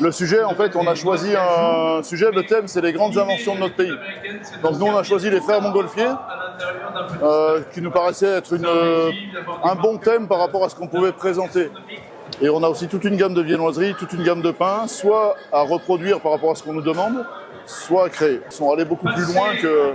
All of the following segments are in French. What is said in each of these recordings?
le sujet, en fait, on a choisi un sujet, le thème, c'est les grandes inventions de notre pays. Donc nous, on a choisi les frères Montgolfier, qui nous paraissait être un bon thème par rapport à ce qu'on pouvait présenter. Et on a aussi toute une gamme de viennoiseries, toute une gamme de pains, soit à reproduire par rapport à ce qu'on nous demande, soit à créer. Ils sont allés beaucoup plus loin que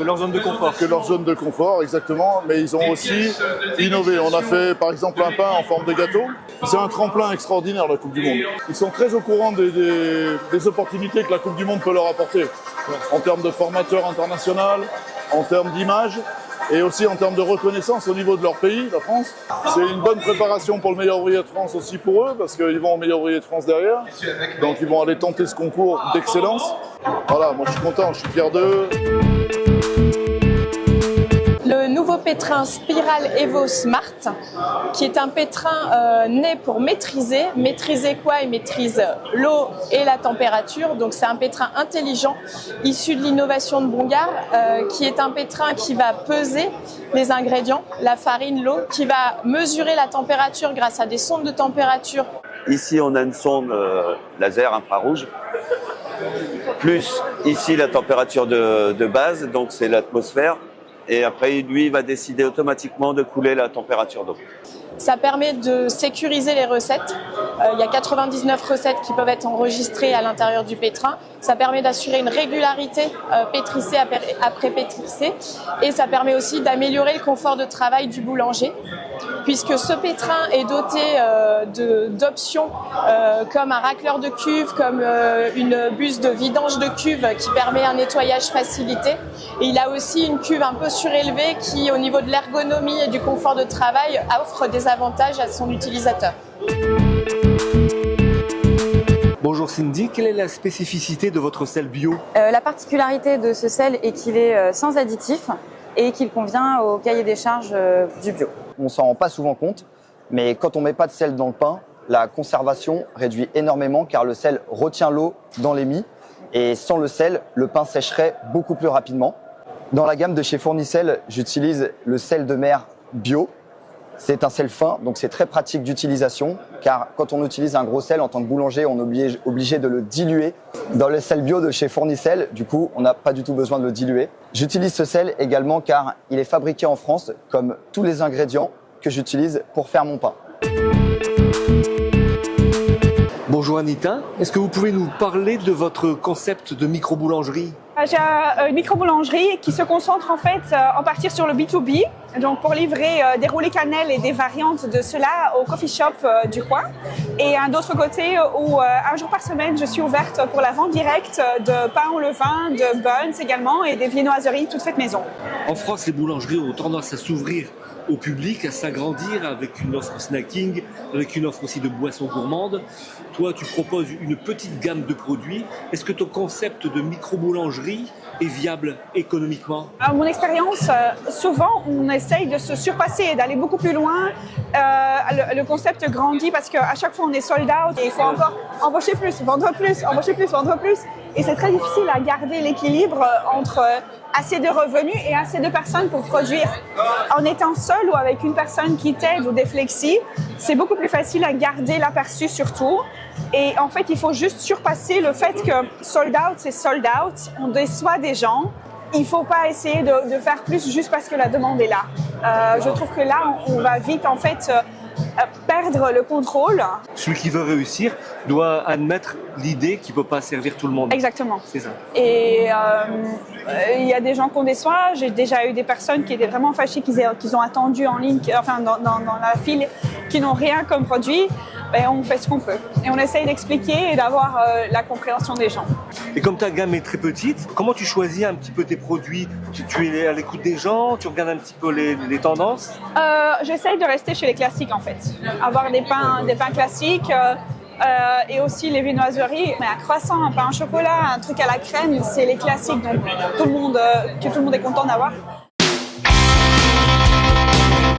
leur zone de confort. Que leur zone de confort, exactement. Mais ils ont aussi innové. On a fait, par exemple, un pain en forme de gâteau. C'est un tremplin extraordinaire, la Coupe du Monde. Ils sont très au courant des opportunités que la Coupe du Monde peut leur apporter, en termes de formateur international, en termes d'image, et aussi en termes de reconnaissance au niveau de leur pays, la France. C'est une bonne préparation pour le meilleur ouvrier de France aussi pour eux, parce qu'ils vont au meilleur ouvrier de France derrière. Donc ils vont aller tenter ce concours d'excellence. Voilà, moi je suis content, je suis fier d'eux. Le nouveau pétrin Spiral Evo Smart, qui est un pétrin né pour maîtriser. Maîtriser quoi? Il maîtrise l'eau et la température. Donc c'est un pétrin intelligent, issu de l'innovation de Bongar, qui est un pétrin qui va peser les ingrédients, la farine, l'eau, qui va mesurer la température grâce à des sondes de température. Ici, on a une sonde laser infrarouge, plus ici la température de base, donc c'est l'atmosphère. Et après, lui, il va décider automatiquement de couler la température d'eau. Ça permet de sécuriser les recettes. Il y a 99 recettes qui peuvent être enregistrées à l'intérieur du pétrin. Ça permet d'assurer une régularité pétrissée après pétrissée. Et ça permet aussi d'améliorer le confort de travail du boulanger, puisque ce pétrin est doté d'options comme un racleur de cuve, comme une buse de vidange de cuve qui permet un nettoyage facilité. Et il a aussi une cuve un peu surélevée qui, au niveau de l'ergonomie et du confort de travail, offre des avantages à son utilisateur. Bonjour Cindy, quelle est la spécificité de votre sel bio? La particularité de ce sel est qu'il est sans additifs et qu'il convient au cahier des charges du bio. On s'en rend pas souvent compte, mais quand on met pas de sel dans le pain, la conservation réduit énormément car le sel retient l'eau dans les mie et sans le sel, le pain sécherait beaucoup plus rapidement. Dans la gamme de chez Fournicel, j'utilise le sel de mer bio. C'est un sel fin, donc c'est très pratique d'utilisation, car quand on utilise un gros sel en tant que boulanger, on est obligé de le diluer. Dans le sel bio de chez Fournicel, du coup, on n'a pas du tout besoin de le diluer. J'utilise ce sel également car il est fabriqué en France, comme tous les ingrédients que j'utilise pour faire mon pain. Bonjour Anita, est-ce que vous pouvez nous parler de votre concept de micro-boulangerie? J'ai une micro-boulangerie qui se concentre en fait en partie sur le B2B, donc pour livrer des roulés cannelle et des variantes de cela au coffee shop du coin. Et un autre côté où un jour par semaine, je suis ouverte pour la vente directe de pain au levain, de buns également et des viennoiseries toutes faites maison. En France, les boulangeries ont tendance à s'ouvrir au public, à s'agrandir avec une offre snacking, avec une offre aussi de boissons gourmandes. Toi, tu proposes une petite gamme de produits. Est-ce que ton concept de micro-boulangerie est viable économiquement? À mon expérience, souvent, on essaye de se surpasser et d'aller beaucoup plus loin. Le concept grandit parce qu'à chaque fois, on est sold out et il faut encore embaucher plus, vendre plus, embaucher plus, vendre plus. Et c'est très difficile à garder l'équilibre entre assez de revenus et assez de personnes pour produire. En étant seul ou avec une personne qui t'aide ou des flexis, c'est beaucoup plus facile à garder l'aperçu surtout. Et en fait, il faut juste surpasser le fait que sold out, c'est sold out. On déçoit des gens. Il ne faut pas essayer de faire plus juste parce que la demande est là. Je trouve que là, on va vite en fait perdre le contrôle. Celui qui veut réussir doit admettre l'idée qu'il ne peut pas servir tout le monde. Exactement. C'est ça. Et il y a des gens qu'on déçoit. J'ai déjà eu des personnes qui étaient vraiment fâchées qu'ils ont attendu en ligne, enfin dans la file, qui n'ont rien comme produit. Ben, on fait ce qu'on peut. Et on essaye d'expliquer et d'avoir la compréhension des gens. Et comme ta gamme est très petite, comment tu choisis un petit peu tes produits? Tu es à l'écoute des gens? Tu regardes un petit peu les tendances? J'essaye de rester chez les classiques en fait. Avoir des pains classiques et aussi les viennoiseries. Mais un croissant, un pain au chocolat, un truc à la crème, c'est les classiques donc que tout le monde est content d'avoir.